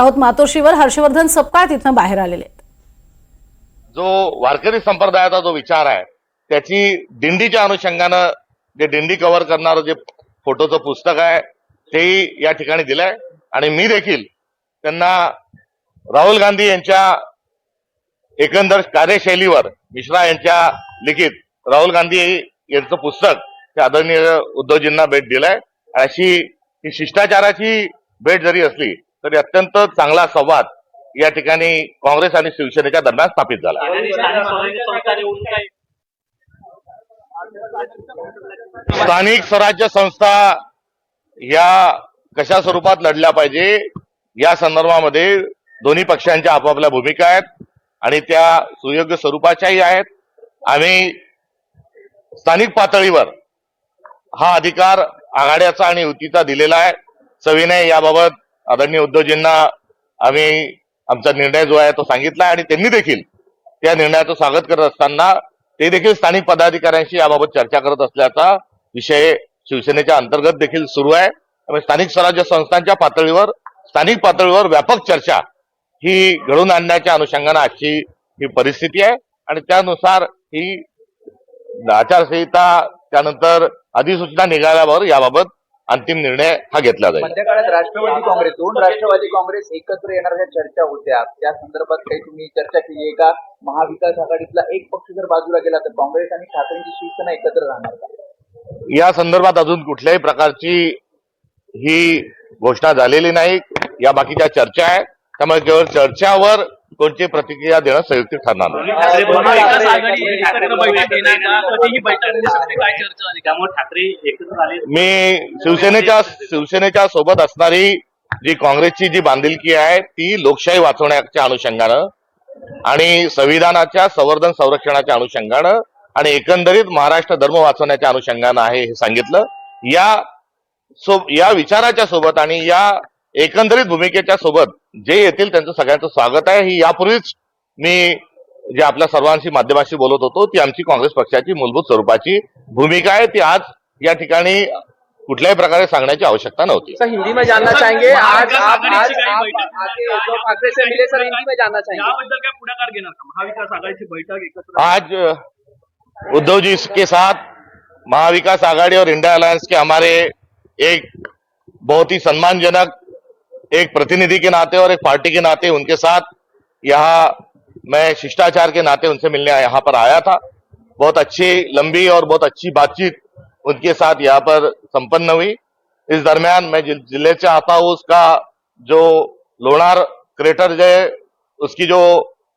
आहोत मातोश्रीवर हर्षवर्धन सपकाळ तिथनं बाहेर आलेले आहेत। जो वारकरी संप्रदायाचा जो विचार आहे त्याची दिंडीच्या अनुषंगानं जे दिंडी कव्हर करणारं जे फोटोचं पुस्तक आहे तेही या ठिकाणी दिलंय आणि मी देखील त्यांना राहुल गांधी यांच्या एकंदर कार्यशैलीवर मिश्रा यांच्या लिखित राहुल गांधी यांचं पुस्तक ते आदरणीय उद्धवजींना भेट दिलंय। अशी ही शिष्टाचाराची भेट जरी असली तरी अत्यंत चांगला संवाद या ठिकाणी काँग्रेस आणि शिवसेनेच्या दरम्यान स्थापित झाला। स्थानिक स्वराज्य संस्था या कशा स्वरूपात लढल्या पाहिजे या संदर्भामध्ये दोन्ही पक्षांच्या आपापल्या भूमिका आहेत आणि त्या सुयोग्य स्वरूपाच्याही आहेत। आम्ही स्थानिक पातळीवर हा अधिकार आघाड्याचा आणि युतीचा दिलेला आहे। सविनय याबाबत आदरणीय उद्धवजींना आम्ही आमचा निर्णय जो आहे तो सांगितला आणि त्यांनी देखील त्या निर्णयाचं स्वागत करत असताना ते देखील स्थानिक पदाधिकाऱ्यांशी याबाबत चर्चा करत असल्याचा विषय शिवसेनेच्या अंतर्गत देखील सुरू आहे। त्यामुळे स्थानिक स्वराज्य संस्थांच्या पातळीवर स्थानिक पातळीवर व्यापक चर्चा ही घडवून आणण्याच्या अनुषंगाने आजची ही परिस्थिती आहे आणि त्यानुसार ही आचारसंहिता त्यानंतर अधिसूचना निघाल्यावर याबाबत अंतिम निर्णय हा घेतला जाईल। मध्य काळात राष्ट्रवादी काँग्रेस दोन राष्ट्रवादी काँग्रेस एकत्र येणाऱ्या चर्चा होत्या, त्या संदर्भात काही तुम्ही चर्चा केली आहे का? महाविकास आघाडीतला एक पक्ष जर बाजूला गेला तर काँग्रेस आणि ठाकरेंची शिवसेना एकत्र राहणार का? या संदर्भात अजून कुठल्याही प्रकारची ही घोषणा झालेली नाही। या बाकीच्या चर्चा आहे, त्यामुळे केवळ चर्चावर कोणती प्रतिक्रिया देणं संयुक्त ठरणार नाही। मी शिवसेनेच्या सोबत असणारी जी काँग्रेसची जी बांधिलकी आहे ती लोकशाही वाचवण्याच्या अनुषंगानं आणि संविधानाच्या संवर्धन संरक्षणाच्या अनुषंगानं आणि एकंदरीत महाराष्ट्र धर्म वाचवण्याच्या अनुषंगानं आहे हे सांगितलं। या विचाराच्या सोबत आणि या एकंदरीत भूमिकेच्या सोबत जे येतील त्यांचं सगळ्यांचं स्वागत आहे। ही यापूर्वीच मी जे आपल्या सर्वांशी माध्यमांशी बोलत होतो ती आमची काँग्रेस पक्षाची मूलभूत स्वरूपाची भूमिका आहे, ती आज या ठिकाणी कुठल्याही प्रकारे सांगण्याची आवश्यकता नव्हती। सर हिंदी में जानना चाहेंगे, आज उद्धव ठाकरे से मिले सर, हिंदी में जानना चाहेंगे। आज उद्धव जी के साथ महाविकास आघाड़ी और इंडिया अलायंस के हमारे एक बहुत ही सम्मानजनक एक प्रतिनिधि के नाते और एक पार्टी के नाते उनके साथ यहाँ मैं शिष्टाचार के नाते उनसे मिलने यहाँ पर आया था। बहुत अच्छी लंबी और बहुत अच्छी बातचीत उनके साथ यहाँ पर संपन्न हुई। इस दरमियान मैं जिले से आता हूँ, उसका जो लोणार क्रेटर जो है उसकी जो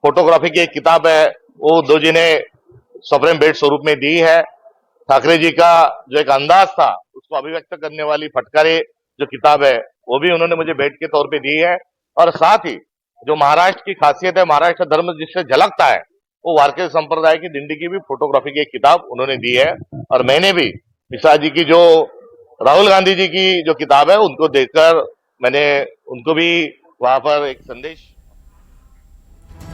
फोटोग्राफी की एक किताब है वो उद्धव जी ने सुप्रीम भेंट स्वरूप में दी है। ठाकरे जी का जो एक अंदाज था उसको अभिव्यक्त करने वाली फटकारे जो किताब है वो भी उन्होंने मुझे भेंट के तौर पे दी है। और साथ ही जो महाराष्ट्र की खासियत है, महाराष्ट्र धर्म जिससे झलकता है, वो वारकरी संप्रदाय की दिंडी की भी फोटोग्राफी की एक किताब उन्होंने दी है। और मैंने भी मिश्रा जी की जो राहुल गांधी जी की जो किताब है उनको देखकर मैंने उनको भी वहां पर एक संदेश।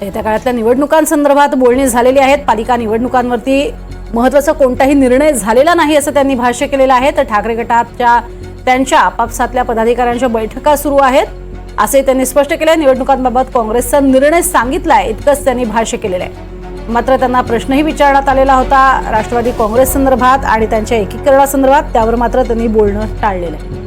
येत्या काळातल्या निवडणुकांसंदर्भात बोलणी झालेली आहेत। पालिका निवडणुकांवरती महत्त्वाचा कोणताही निर्णय झालेला नाही असं त्यांनी भाष्य केलेलं आहे। तर ठाकरे गटाच्या त्यांच्या आपापसातल्या पदाधिकाऱ्यांच्या बैठका सुरू आहेत असे त्यांनी स्पष्ट केले। निवडणुकांबाबत काँग्रेसचा निर्णय सांगितलाय इतकंच त्यांनी भाष्य केलेलं आहे। मात्र त्यांना प्रश्नही विचारण्यात आलेला होता राष्ट्रवादी काँग्रेस संदर्भात आणि त्यांच्या एकीकरणासंदर्भात, त्यावर मात्र त्यांनी बोलणं टाळलेलं आहे।